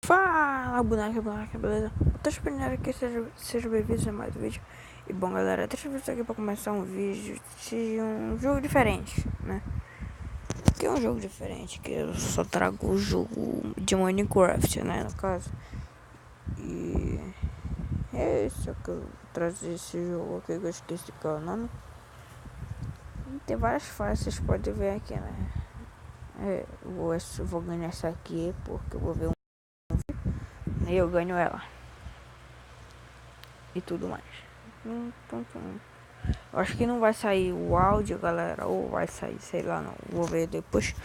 Fala, boneca, beleza? Tô esperando que seja bem-vindo a mais um vídeo. E bom, galera, deixa eu ver isso aqui pra começar um vídeo de um jogo diferente, né? Que é um jogo diferente, que eu só trago o jogo de Minecraft, né, no caso. E é isso que eu trazer esse jogo aqui, que eu esqueci qual é o nome. E tem várias fases, vocês podem ver aqui, né? Eu vou ganhar essa aqui, porque eu vou ver um e eu ganho ela. E tudo mais. Eu acho que não vai sair o áudio, galera, ou vai sair, sei lá, não. Vou ver depois,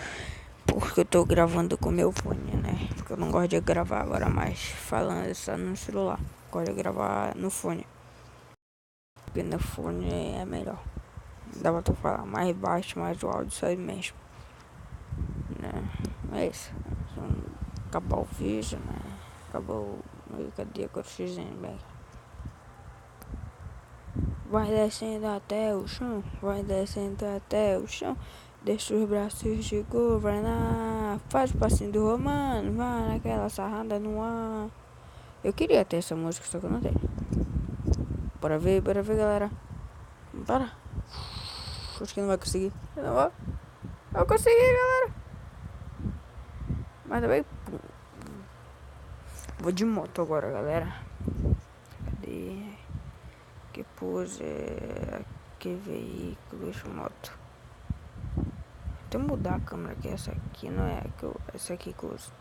porque eu tô gravando com meu fone, né? Porque eu não gosto de gravar agora mais falando só no celular. Gosto de gravar no fone, porque no fone é melhor. Dá pra tu falar mais baixo, mais o áudio sai mesmo, né? É isso. Acabou o vídeo, né? Acabou. Cadê agora o X-Men, bem? Vai descendo até o chão, vai descendo até o chão. Deixa os braços de governar. Faz o passinho do romano, vai naquela sarrada no ar. Eu queria ter essa música, só que eu não tenho. Bora ver, galera. Bora. Acho que não vai conseguir. Eu não vou. Eu consegui, galera. Mas também. Vou de moto agora, galera. Cadê? Que pose. Que veículos, moto. Deixa eu mudar a câmera que essa aqui não é que eu, essa aqui que eu uso.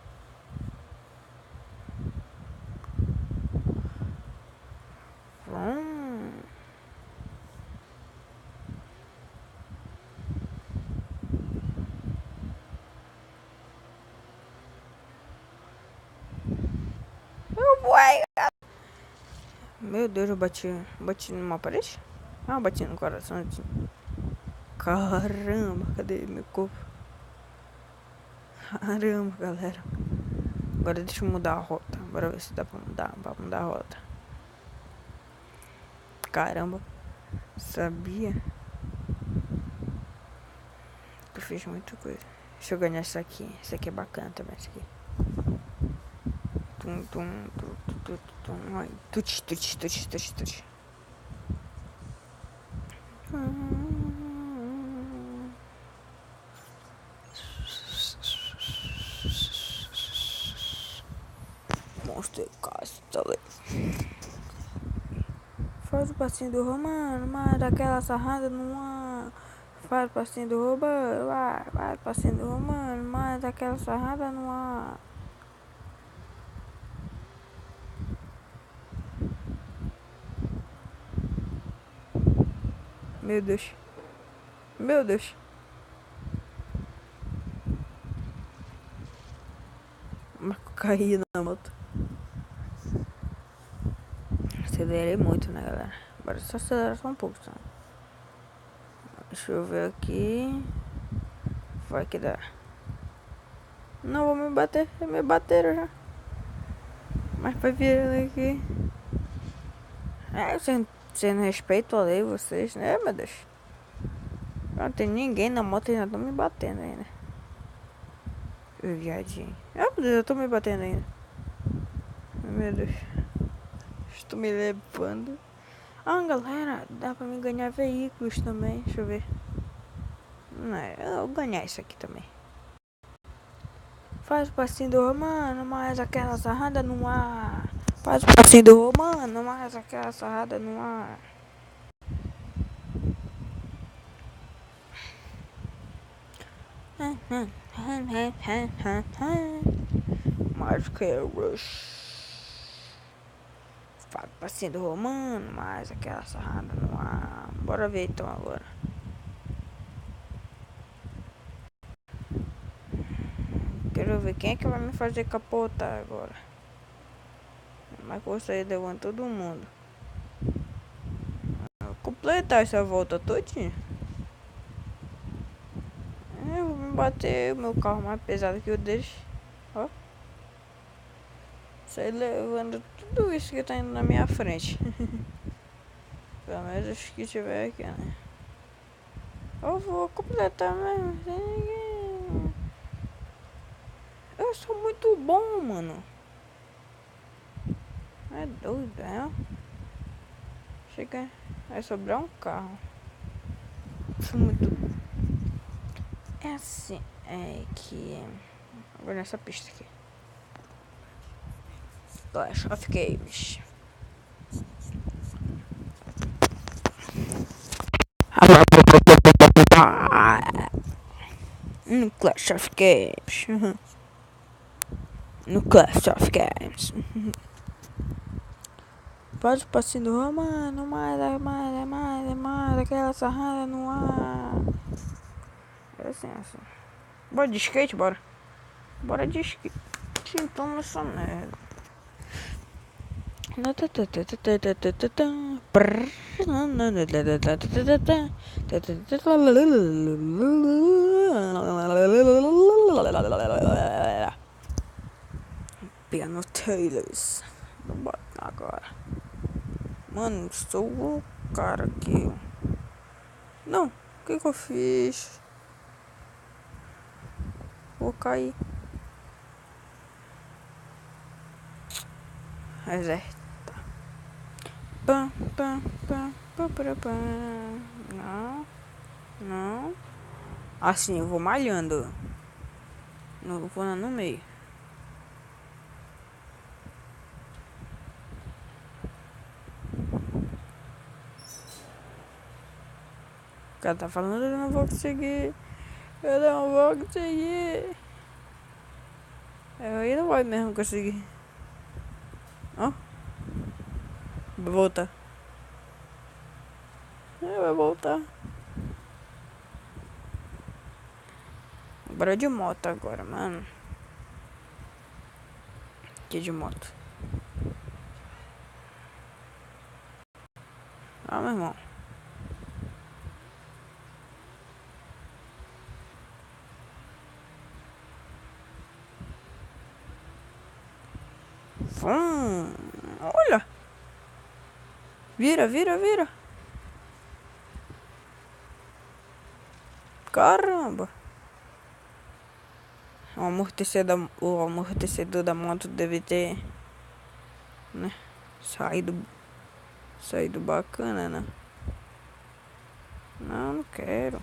Meu Deus, eu bati numa parede? Ah, eu bati no coração. Caramba, cadê meu corpo? Caramba, galera. Agora deixa eu mudar a rota. Bora ver se dá pra mudar a rota. Caramba, sabia que eu fiz muita coisa. Deixa eu ganhar essa aqui. Essa aqui é bacana também, essa aqui. Tum, tum, tum, tum, tum, tum. Ai, tut. Monster Castle. Faz o passinho do romano, mas daquela sarrada no ar. Faz o passinho do romano, vai o passinho do romano, mas daquela sarrada no ar. Meu Deus. Meu Deus. Marco caí na moto. Acelerei muito, né, galera? Agora só acelerar só um pouco, tá? Deixa eu ver aqui. Vai que dá. Não vou me bater. Me bateram já. Mas vai virando aqui. É, você não respeita a lei, vocês, né, meu Deus? Não tem ninguém na moto e já estão me batendo ainda. Viadinho. Ah, meu Deus, eu tô me batendo ainda. Meu Deus. Estou me levando. Ah, galera, dá pra me ganhar veículos também. Deixa eu ver. Não, eu vou ganhar isso aqui também. Faz o passinho do romano, mais aquela sarrada no ar. Faz o passinho do romano, mais aquela sarrada no ar. Mágica é Rush. Faz o passinho do romano, mais aquela sarrada no ar. Bora ver então agora. Quero ver quem é que vai me fazer capotar agora. Mas você levando todo mundo. Vou completar essa volta todinha. Eu vou me bater o meu carro mais pesado que o deles. Ó. Sai levando tudo isso que tá indo na minha frente. Pelo menos os que tiver aqui, né? Eu vou completar mesmo. Eu sou muito bom, mano. Entendeu? Chega, vai sobrar um carro. Isso muito. É assim, é que. Agora nessa pista aqui. Clash of Games. No Clash of Games. No Clash of Games. Pode passinho do Romano, mais, aquela sarrada no ar. É assim, assim. Bora de skate, bora. Bora de skate. Então nessa merda. Piano Taylors. Vou botar agora. Mano, estou o cara aqui. Não, o que eu fiz? Vou cair. Reserta. Pam, pam, pam, pam, pam, pam. Não, não. Assim, eu vou malhando. Não vou no meio. O cara tá falando, eu não vou conseguir. Eu não vou conseguir. Eu não vou mesmo conseguir. Ó. Vai voltar. Vai voltar. Bora de moto agora, mano. Que de moto. Ah, meu irmão. Olha. Vira, vira, vira. Caramba. O amortecedor da moto deve ter, né? Saído bacana, né? Não, não quero.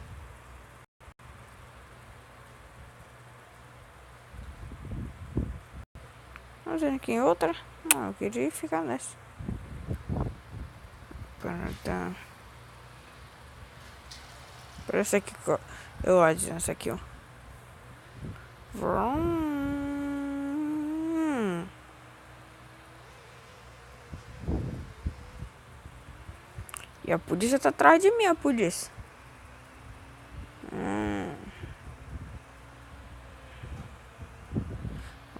Vamos ver aqui em outra. Não, eu queria ficar nessa. Pronto. Parece aqui, eu acho essa aqui, ó. Vrum. E a polícia tá atrás de mim, a polícia.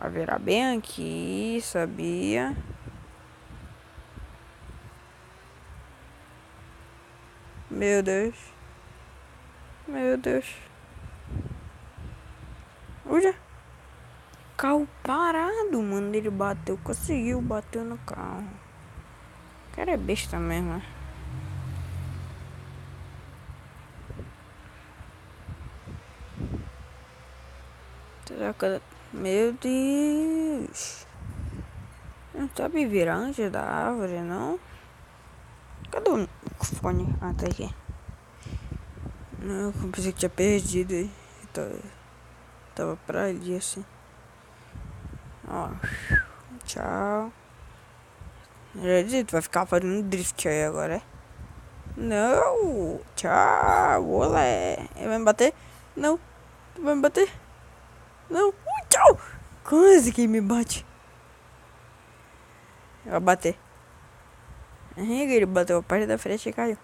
Vai virar bem aqui, sabia? Meu Deus. Meu Deus. Olha. Carro parado, mano. Ele bateu, conseguiu bater no carro. O cara é besta mesmo, né? Meu Deus. Não sabe virar antes da árvore, não? Cadê o fone? Ah, tá aqui. Não, eu pensei que tinha perdido aí. Tava pra ali assim. Ó. Tchau. Já disse, tu vai ficar fazendo drift aí agora, é? Não. Tchau. Olé. Ele vai me bater? Não. Tu vai me bater? Não. Tchau. Quase que me bate. Vai bater. Ele bateu a parte da frente e caiu.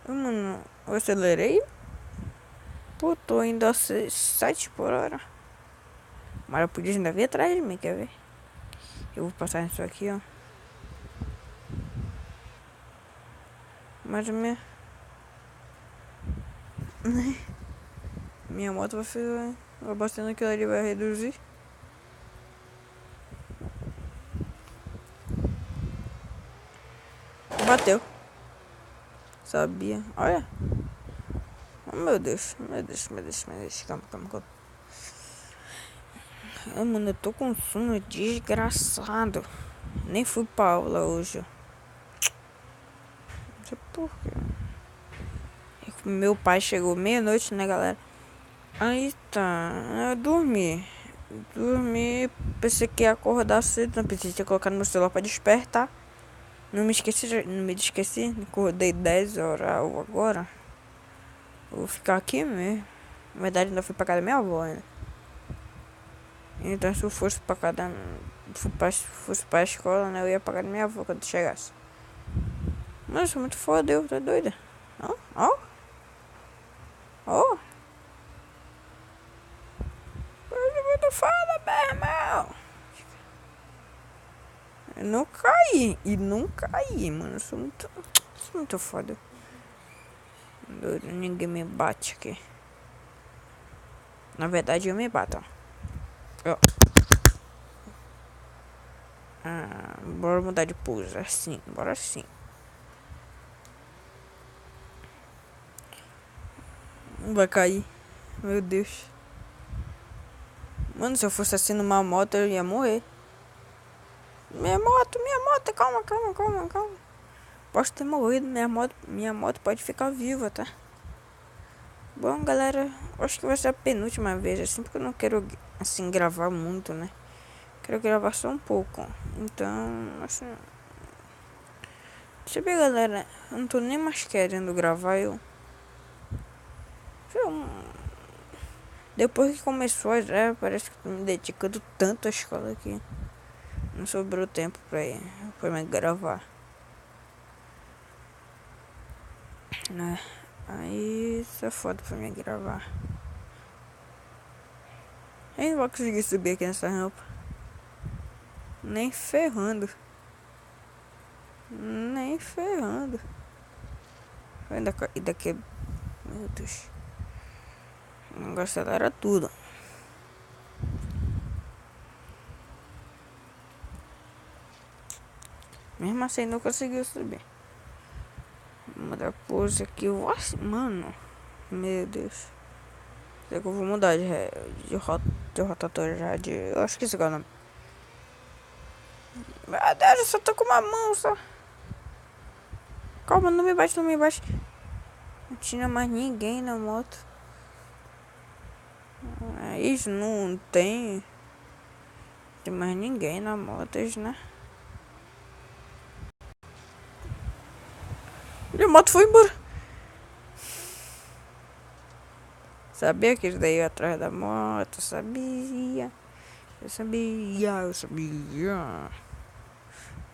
Mano, eu acelerei. Pô, tô indo a 7 por hora. Mas a polícia ainda veio atrás de mim, quer ver? Eu vou passar nisso aqui, ó. Mas minha moto vai fazer. Vai batendo aquilo ali, vai reduzir. Bateu. Sabia. Olha. Oh, meu Deus. Meu Deus, meu Deus, meu Deus. Calma, calma, calma. Ah, mano, eu tô com sono desgraçado. Nem fui pra aula hoje. Não sei por quê. Meu pai chegou meia-noite, né, galera? Aí tá, eu dormi. Dormi, pensei que ia acordar cedo, não pensei colocar no meu celular pra despertar. Não me esqueci, acordei 10 horas agora. Vou ficar aqui mesmo. Na verdade, ainda fui pra casa da minha avó, né? Então, se eu fosse pra casa fosse pra escola, né? Eu ia pra casa da minha avó quando chegasse. Mas eu sou muito foda, eu tô doida. Ó, ó, ó. Eu sou muito foda, meu irmão. Eu não caí. E não caí, mano. Sou muito foda. Doido, ninguém me bate aqui. Na verdade, eu me bato, ó. Ah, bora mudar de pose. Assim, bora sim. Não vai cair. Meu Deus. Mano, se eu fosse assim numa moto, eu ia morrer. Minha moto, calma, calma, calma, calma. Posso ter morrido, minha moto pode ficar viva, tá? Bom, galera, acho que vai ser a penúltima vez, assim, porque eu não quero, assim, gravar muito, né? Quero gravar só um pouco. Então, assim... Deixa eu ver, galera, eu não tô nem mais querendo gravar, depois que começou já, parece que tô me dedicando tanto à escola que não sobrou tempo pra me gravar, né? Aí isso é foda pra mim gravar. Eu não vou conseguir subir aqui nessa rampa. Nem ferrando. Nem ferrando. E daqui. Meu Deus. O negócio era tudo. Mesmo assim não conseguiu subir. Vou mudar a pose aqui. Mano. Meu Deus. Será que eu vou mudar de rotatória já de. Eu acho que esse é o nome. Meu Deus, eu só tô com uma mão só. Calma, não me bate, não me bate. Não tinha mais ninguém na moto. Isso não tem. Tem mais ninguém na moto, né? E a moto foi embora. Sabia que eles daí ia atrás da moto. Sabia. Eu sabia.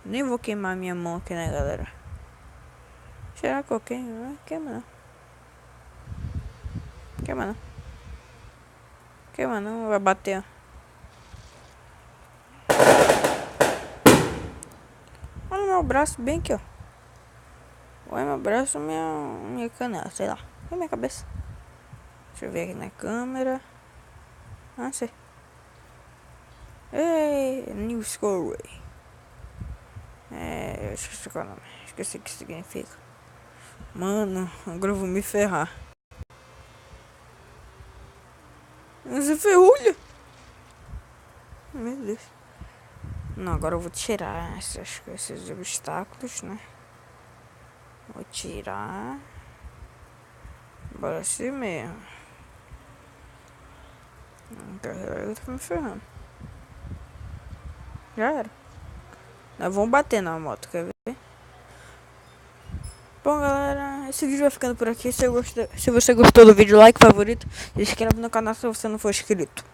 Nem vou queimar minha mão aqui, né, galera? Será que eu queimo? Não queima não. Queima não. Queima não, vai bater. Olha meu braço bem aqui, ó. Olha meu braço, minha canela, sei lá. Olha minha cabeça. Deixa eu ver aqui na câmera. Ah, sei. Ei, New Score. Eu esqueci qual é o nome. Esqueci o que significa. Mano, agora eu vou me ferrar. Você ferrulha. Meu Deus. Não, agora eu vou tirar esses obstáculos, né? Vou tirar. Bora assim mesmo. Eu tô me ferrando. Já era. Nós vamos bater na moto, quer ver? Bom, galera, esse vídeo vai ficando por aqui. Se você gostou do vídeo, like, favorito. Se inscreve no canal se você não for inscrito.